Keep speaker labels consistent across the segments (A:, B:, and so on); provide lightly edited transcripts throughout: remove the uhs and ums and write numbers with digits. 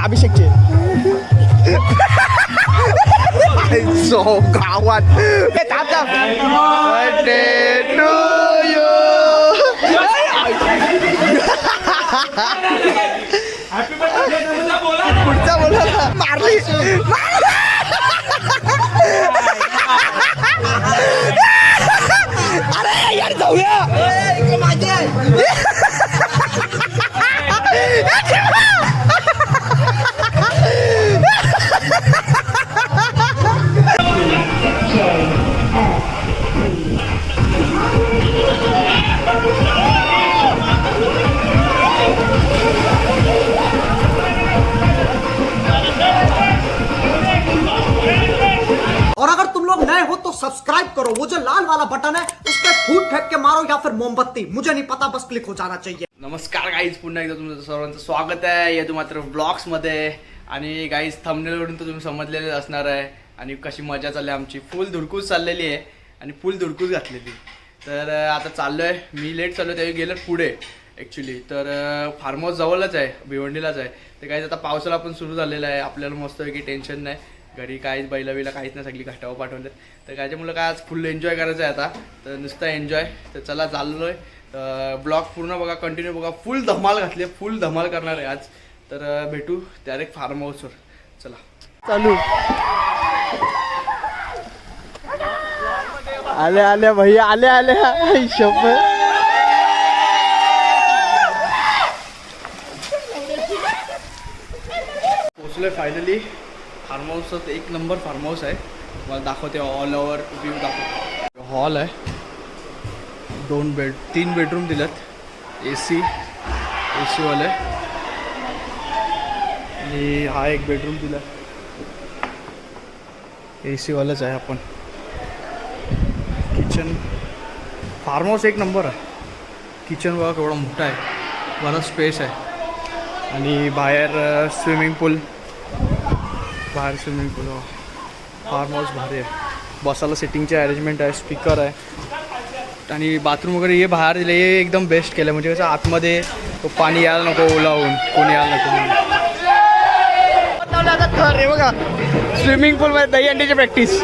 A: अभिषेकचे गावात पुढचा बोला मारली अरे यार जाऊया
B: और अगर तुम लोग नए हो तो सब्सक्राइब करो, वो जो लाल वाला बटन है उस पर फूट फेंक के मारो या फिर मोमबत्ती, मुझे नहीं पता, बस क्लिक हो जाना चाहिए।
A: नमस्कार गाईज, पुन्हा एकदा तुमचं सर्वांचं स्वागत आहे या मात्र ब्लॉग्समध्ये. आणि गाईज थंबनेलवरून तर तुम्ही समजलेले असणार आहे. आणि कशी मजा चालली आमची, फुल धुडकूस चाललेली आहे आणि फुल धुडकूस घातलेली. तर आता चाललो आहे, मी लेट चाललो त्यावेळी गेलं पुढे ॲक्च्युली. तर फार्म हाऊस जवळच आहे, भिवंडीलाच आहे. तर गाईज आता पावसाला पण सुरू झालेला आहे, आपल्याला मस्तपैकी टेन्शन नाही. घरी काहीच बैलाबिला काहीच नाही, सगळी घाटावर पाठवले. तर त्याच्यामुळं काय आज फुल एन्जॉय करायचं आहे आता. तर नुसतं एन्जॉय. तर चला चाललो आहे, ब्लॉग पूर्ण बघा, कंटिन्यू बघा. फुल धमाल घातली, फुल धमाल करणार आहे आज. तर भेटू डायरेक्ट फार्म हाऊसवर. चला चालू. आल्या आल्या भैया, आल्या आल्या शपथ. पोचलोय फायनली फार्म हाऊस. एक नंबर फार्म हाऊस आहे. मला दाखवते, ऑल ओव्हर व्ह्यू दाखवते. हॉल आहे, 3 बेडरूम दिल्यात, AC वाले. आणि हा एक बेडरूम दिला, AC वालाच आहे. आपण किचन, फार्म हाऊस एक नंबर आहे. किचन बघा केवढा मोठा आहे, बराच स्पेस आहे. आणि बाहेर स्विमिंग पूल, फार्म हाऊस भारी आहे. बसायला सिटिंगचे अरेंजमेंट आहे, स्पीकर आहे. आणि बाथरूम वगैरे हे बाहेर दिले, हे एकदम बेस्ट केलं. म्हणजे कसं आतमध्ये तो पाणी यायला नको, ओलावून कोणी यायला नको. अरे बघा स्विमिंग पूलमध्ये दही अंडीची प्रॅक्टिस.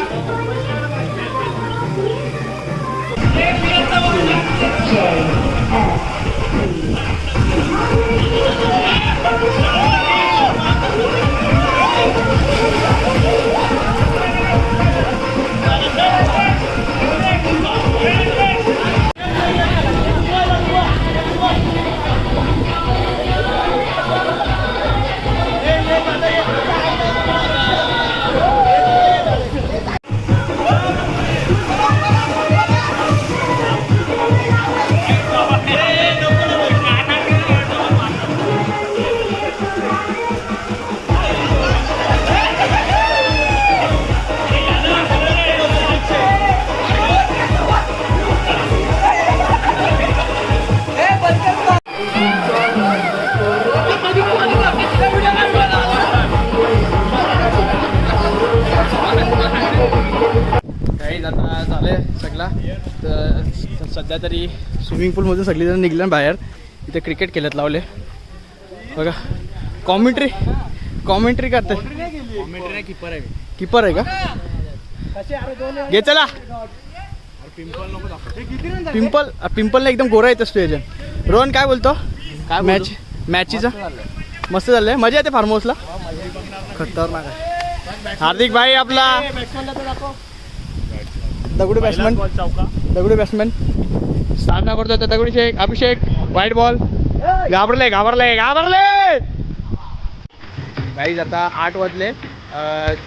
A: आता झालं सगळा. तर सध्या तरी स्विमिंग पूलमधून सगळीजण निघलं बाहेर. इथे क्रिकेट खेळत लावले बघा. कॉमेंट्री करते. कीपर आहे का? घे चला. पिंपलला एकदम गोरा येतं स्टेजन. रोहन काय बोलतो? काय मॅचीचा मस्त झालंय, मजा येते फार्म हाऊसला, खतरनाक आहे. हार्दिक भाई आपला दगडू बॅट्समन सामना करतो. आता दगडू शेख, अभिषेक वाईट बॉल. घाबरले गाईज. आता 8 वाजले.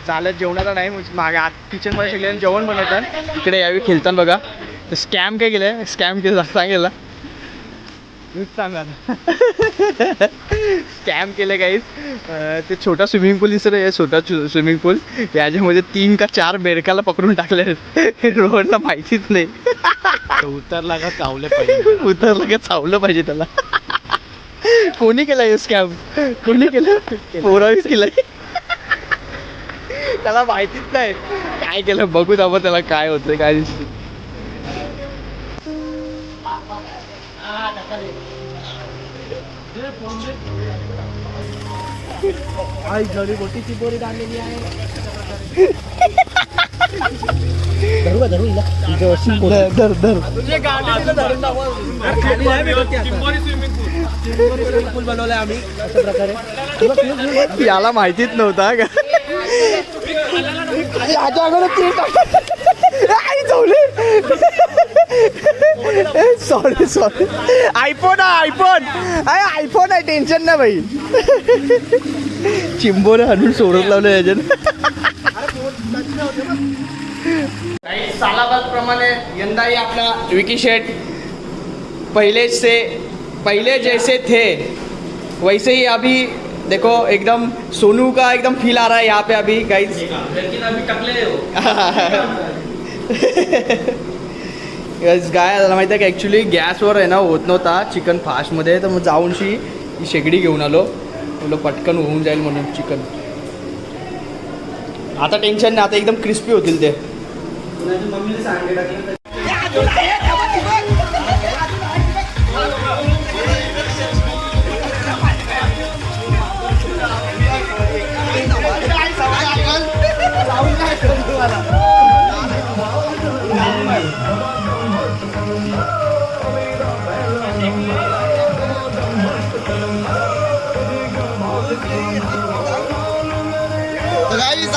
A: चालत जेवणाचा टाईम. मागे आत किचनमध्ये सगळ्यांनी जेवण बनवतात. इकडे यावी खेळतात बघा. तर स्कॅम काय केलं, स्कॅम केलं सांगेल सांगा. स्कॅम केलं गाईज. ते छोटा स्विमिंग पूल दिसत आहे, छोटा स्विमिंग पूल. याच्यामध्ये 3 का 4 बेडकाला पकडून टाकले. रोहनला माहितीच नाही. उतरला का चावलं पाहिजे त्याला. कोणी केलं हे स्कॅम? कोणी केलं? पोरावीच केलंय. त्याला माहितीच नाही काय केलं. बघू आपण त्याला काय होतं, काय दिसतं.
B: आई जडी गोटीची बोरी आणलेली आहे. पूल बनवलाय आम्ही अशा प्रकारे.
A: याला माहितीच नव्हता का याच्या अगोदर सॉरी सॉरी आयफोन आयफोन आहे टेन्शन ना भाई. चिंबोरे आणून सोडत लावलं याच्यात. काही सालाबाद प्रमाणे यंदाही आपला विकी शेट पहले जैसे थे वैसे ही अभी देखो एकदम सोनू का एकदम फील आ रहा है यहाँ पे अभी गाइस.
C: लेकिन अभी टकले हो.
A: काय झालं माहिती आहे का ॲक्च्युली गॅसवर आहे ना होत नव्हता चिकन फास्टमध्ये तर मग जाऊनशी ही शेगडी घेऊन आलो बोलो पटकन होऊन जाईल म्हणून चिकन. आता टेन्शन नाही आता एकदम क्रिस्पी होतील ते.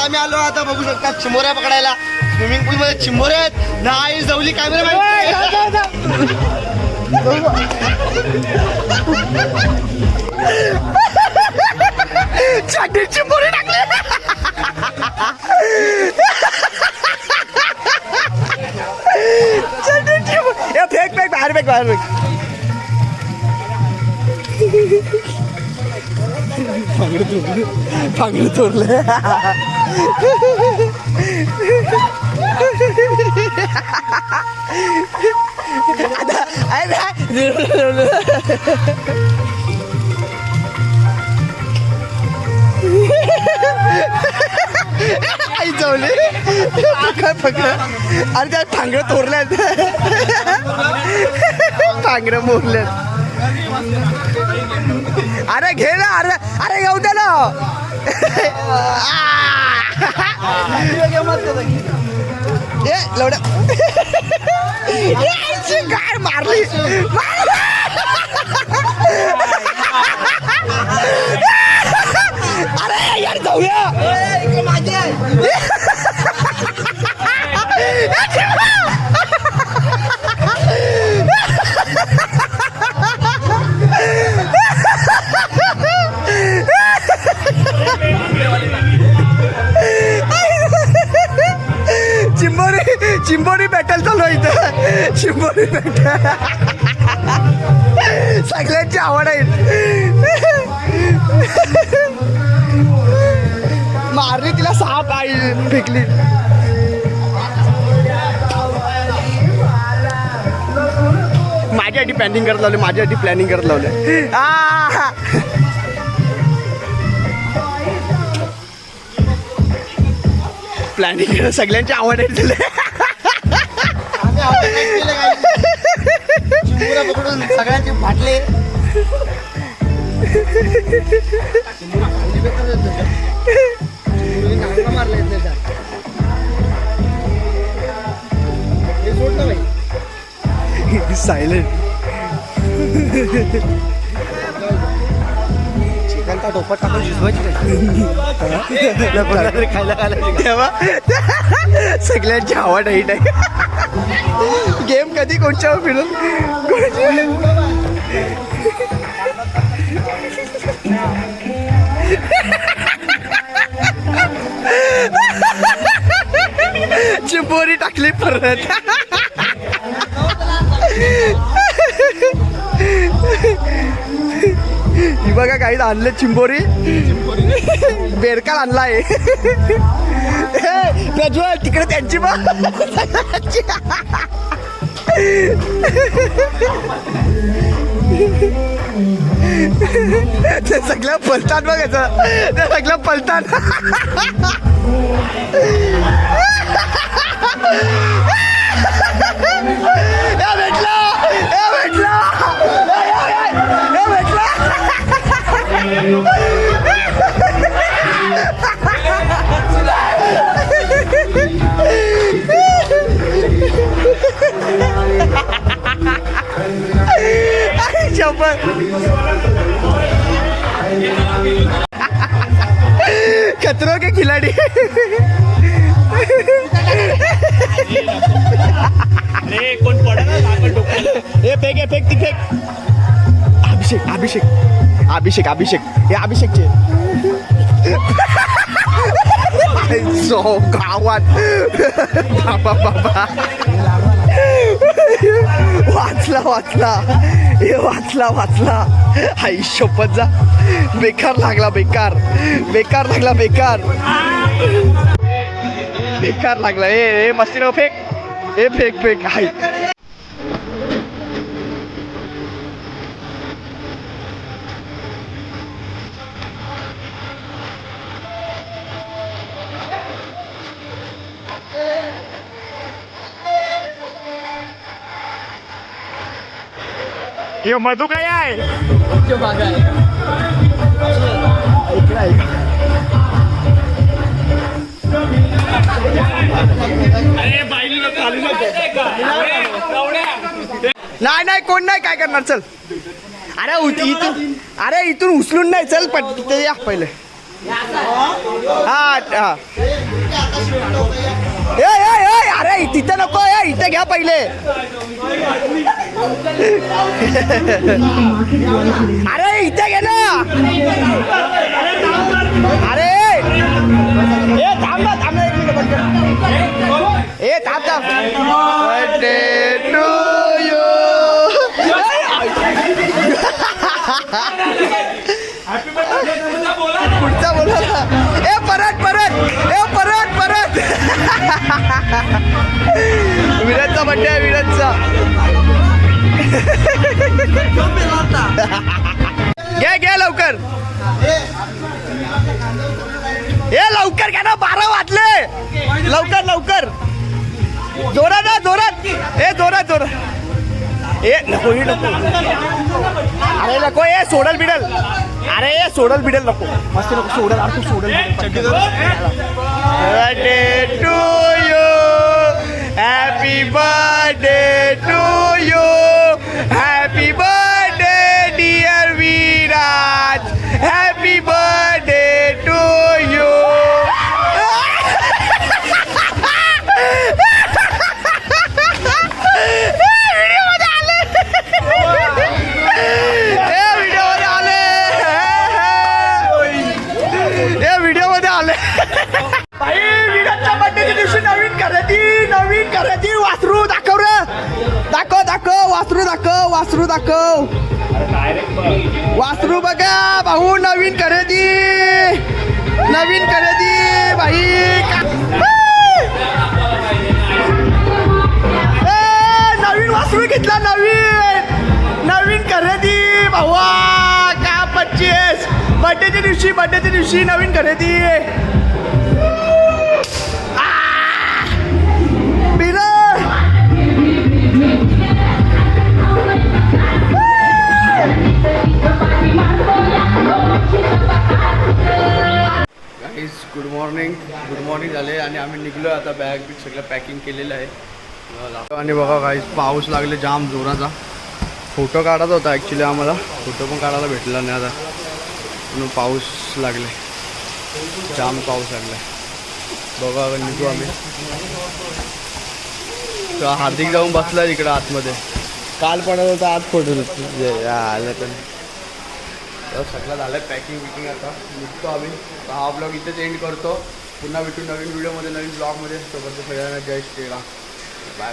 D: आम्ही आलो आता बघू शकता चिंबोऱ्या पकडायला. स्विमिंग पूल मध्ये चिंबोऱ्या आहेत. नाही जवली कॅमेरा
A: चिंबोरी टाकले. फेक बाहेर फेक फांगड तोडलं. आई जाऊले पकड अरे त्या फांगड तोडल्यात. फांगड मोडल्यात. अरे घे ना अरे घेऊ दे ना. लवड्या काय मारली. अरे यार जाऊया. चिंबोरी बॅटल चालू आहे इथं. चिंबोरी बॅटल सगळ्यांची आवड आहे. मारली तिला 6 पाय फेकली. माझ्यासाठी प्लॅनिंग करत लावले. प्लॅनिंग सगळ्यांची आवड आहे तिला.
D: चिंबोऱ्या पकडून सगळ्यांचे फाटले.
A: सायलेंट.
D: चिकनचा टोपा टाकून शिजवायची खायला
A: तेव्हा सगळ्यांची आवड आहे. गेम कधी कोणच्या फिरून चिंबोरी टाकली परत. ही बघा काही आणले चिंबोरी. बेरकाल आणलाय प्रज्वल तिकडे त्यांची बघ. ते सगळं पलतात बघायचं. ते सगळं पलतात. भेटला भेटला भेटला. खतरों के खिलाडी
C: कोण पडा
A: हे फेक ती फेक अभिषेक हे अभिषेकचे सो गावात बाबा वाचला हे वाचला आई शपथ जा बेकार लागला ए मस्ती नको फेक आई यो मधू काय आहे नाही कोण नाही काय करणार चल इथून उचलून नाही चल पण तिथे या पहिले हा अरे तिथे नको इथे घ्या पहिले अरे इथे घे ना अरे थांब एक मिनिट थांब बर्थडे टू यू पुढचा बोला ना परत विराटचा बड्डे आहे विराटचा घे लवकर लवकर घ्या ना 12 वाजले लवकर जोरात जोरात नको अरे नको सोडल बिडल नको मस्त नको सोडल birthday to you happy birthday to you happy birthday dear Viraj happy birthday to you दाखव वासरू बघा भाऊ नवीन खरेदी भाई नवीन वासरू घेतला नवीन खरेदी भावा का 25 बर्थडेच्या दिवशी नवीन खरेदी गुड मॉर्निंग झाले आणि आम्ही निघलो आता बॅग बी सगळं पॅकिंग केलेलं आहे आणि बघा काही पाऊस लागले जाम जोराचा फोटो काढायचा होता ॲक्च्युली आम्हाला फोटो पण काढायला भेटला नाही आता म्हणून पाऊस लागले जाम पाऊस लागला बघा निघू आम्ही तर हार्दिक जाऊन बसला इकडं आतमध्ये काल पडत होता आज पडत होतं आलं तर सगळं झालं पॅकिंग आता निघतो आम्ही हा ब्लॉग इथेच एंड करतो पुन्हा भेटू नवीन व्हिडिओमध्ये नवीन ब्लॉगमध्ये सोबत सगळ्यांना जय श्रीराम बाय